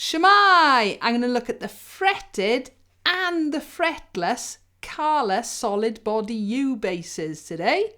Shemai! I'm going to look at the fretted and the fretless Kala solid body U basses today.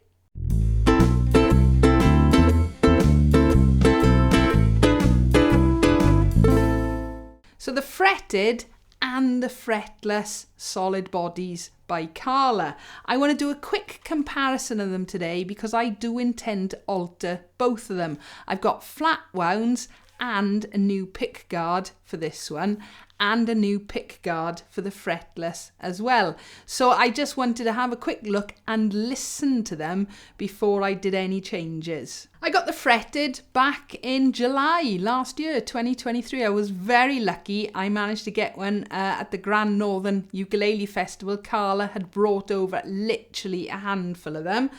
So the fretted and the fretless solid bodies by Kala. I want to do a quick comparison of them today because I do intend to alter both of them. I've got flat wounds and a new pickguard for this one, and a new pickguard for the fretless as well. So I just wanted to have a quick look and listen to them before I did any changes. I got the fretted back in July last year, 2023. I was very lucky. I managed to get one at the Grand Northern Ukulele Festival. Carla had brought over literally a handful of them.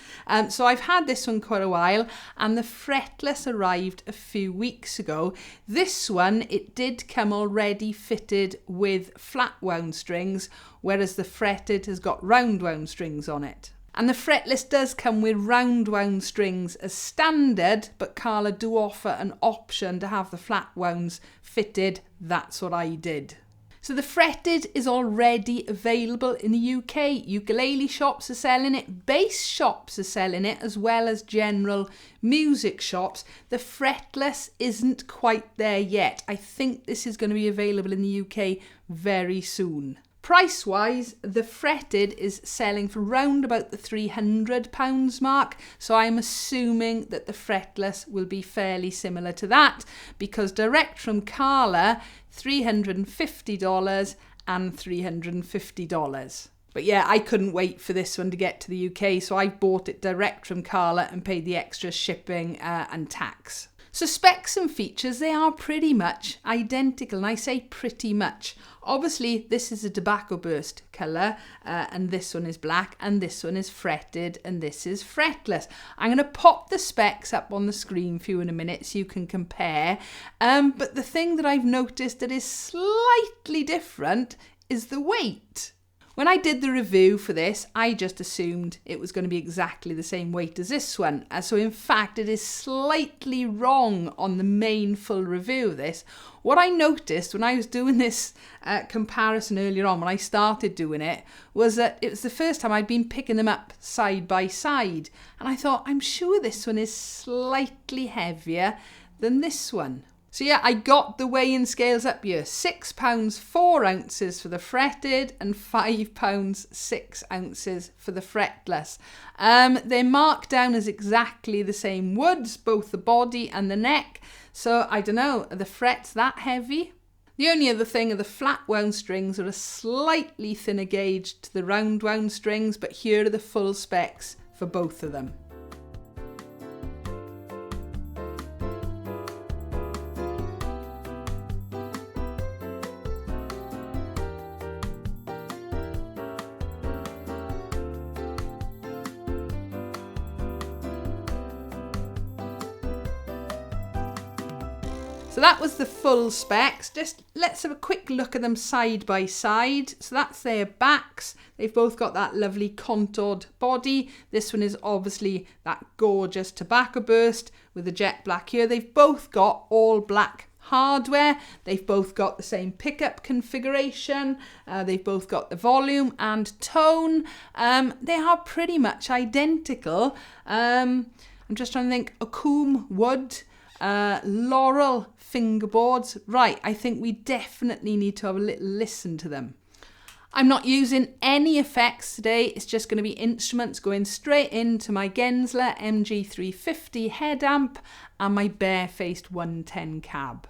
So I've had this one quite a while, and the fretless arrived a few weeks ago. This one, it did come already fitted with flat wound strings, whereas the fretted has got round wound strings on it. And the fretless does come with round wound strings as standard, but Carla do offer an option to have the flat wounds fitted. That's what I did. So the fretted is already available in the UK. Ukulele shops are selling it, bass shops are selling it, as well as general music shops. The fretless isn't quite there yet. I think this is going to be available in the UK very soon. Price-wise, the fretted is selling for round about the £300 mark, so I'm assuming that the fretless will be fairly similar to that, because direct from Carla, $350 and $350. But yeah, I couldn't wait for this one to get to the UK, so I bought it direct from Carla and paid the extra shipping and tax. So specs and features, they are pretty much identical, and I say pretty much. Obviously, this is a tobacco burst colour, and this one is black, and this one is fretted, and this is fretless. I'm going to pop the specs up on the screen for you in a minute so you can compare. But the thing that I've noticed that is slightly different is the weight. When I did the review for this, I just assumed it was going to be exactly the same weight as this one. So in fact, it is slightly wrong on the main full review of this. What I noticed when I was doing this comparison earlier on, when I started doing it, was that it was the first time I'd been picking them up side by side. And I thought, I'm sure this one is slightly heavier than this one. So yeah, I got the weighing scales up here. £6 4 ounces for the fretted and £5 6 ounces for the fretless. They're marked down as exactly the same woods, both the body and the neck. So I don't know, are the frets that heavy? The only other thing are the flat wound strings are a slightly thinner gauge to the round wound strings, but here are the full specs for both of them. So that was the full specs. Just let's have a quick look at them side by side. So that's their backs. They've both got that lovely contoured body. This one is obviously that gorgeous tobacco burst with the jet black here. They've both got all black hardware. They've both got the same pickup configuration. They've both got the volume and tone. They are pretty much identical. I'm just trying to think. Okum wood. Laurel fingerboards. Right, I think we definitely need to have a little listen to them. I'm not using any effects today. It's just going to be instruments going straight into my Gensler MG350 head amp and my barefaced 110 cab.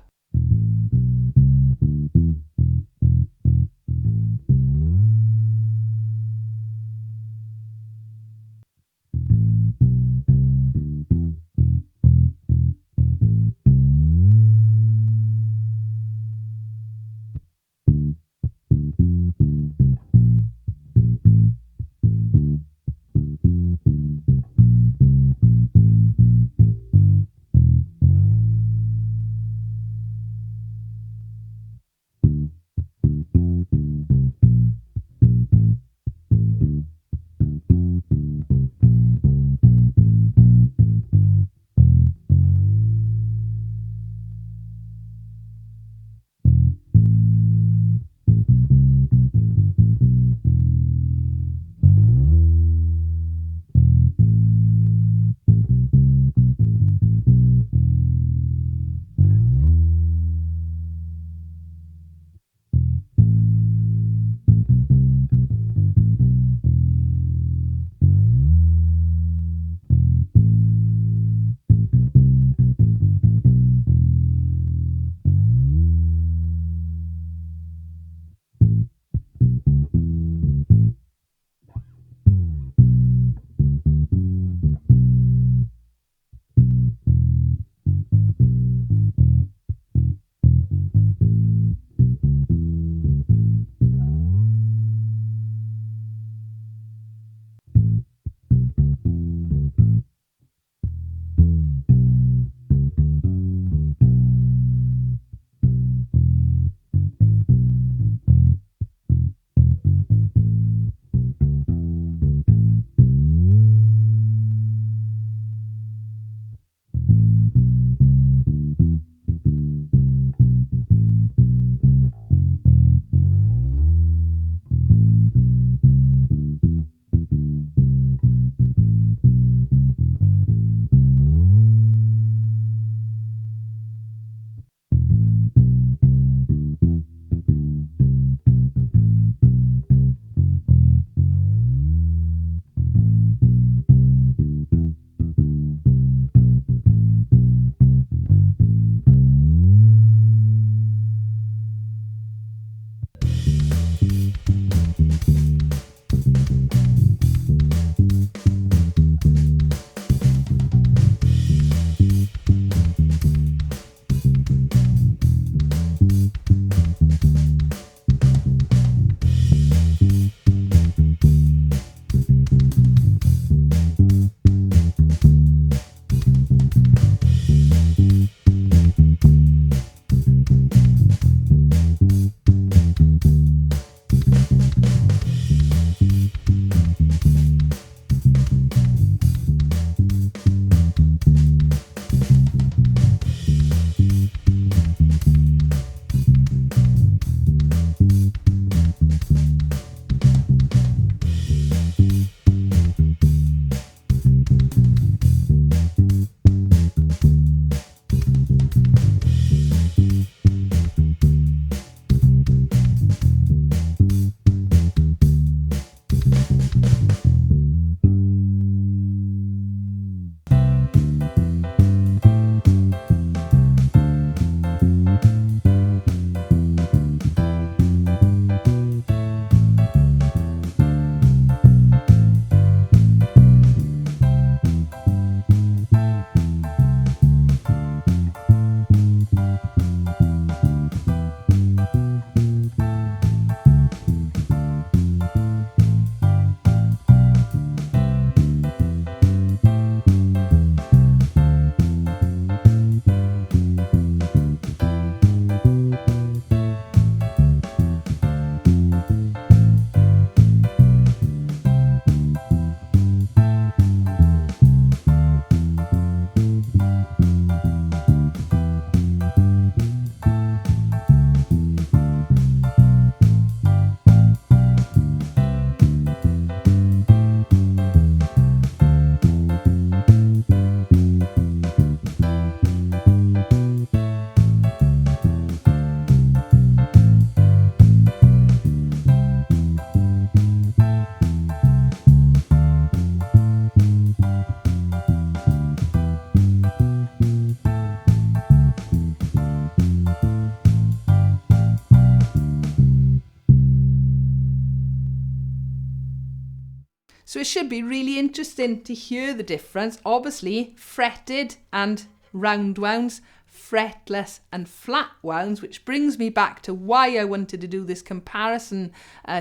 So it should be really interesting to hear the difference. Obviously, fretted and round wounds, fretless and flat wounds, which brings me back to why I wanted to do this comparison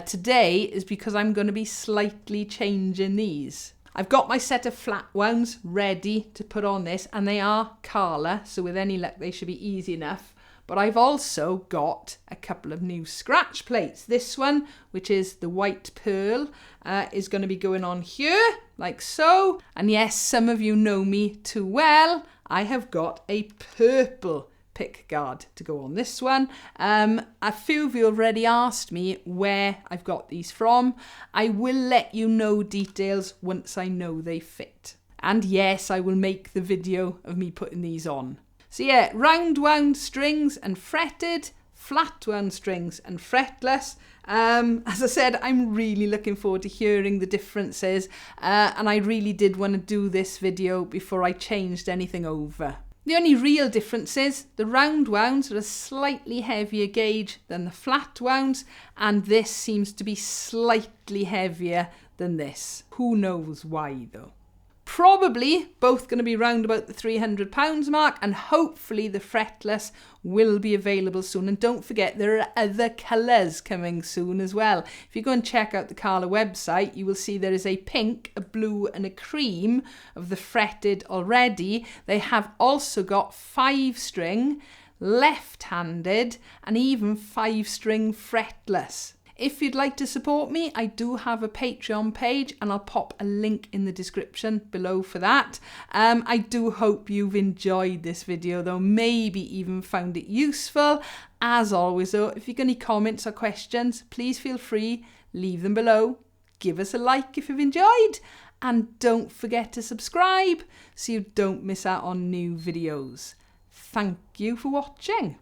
today, is because I'm going to be slightly changing these. I've got my set of flat wounds ready to put on this, and they are Carla, so with any luck they should be easy enough. But I've also got a couple of new scratch plates. This one, which is the white pearl, is going to be going on here, like so. And yes, some of you know me too well. I have got a purple pickguard to go on this one. A few of you already asked me where I've got these from. I will let you know details once I know they fit. And yes, I will make the video of me putting these on. So yeah, round wound strings and fretted, flat wound strings and fretless. As I said, I'm really looking forward to hearing the differences, and I really did want to do this video before I changed anything over. The only real difference is the round wounds are a slightly heavier gauge than the flat wounds, and this seems to be slightly heavier than this. Who knows why though? Probably both going to be round about the £300 mark, and hopefully the fretless will be available soon. And don't forget, there are other colours coming soon as well. If you go and check out the Carla website, you will see there is a pink, a blue and a cream of the fretted already. They have also got 5-string, left-handed and even 5-string fretless. If you'd like to support me, I do have a Patreon page, and I'll pop a link in the description below for that. I do hope you've enjoyed this video though, maybe even found it useful. As always though, if you've got any comments or questions, please feel free, leave them below. Give us a like if you've enjoyed, and don't forget to subscribe so you don't miss out on new videos. Thank you for watching.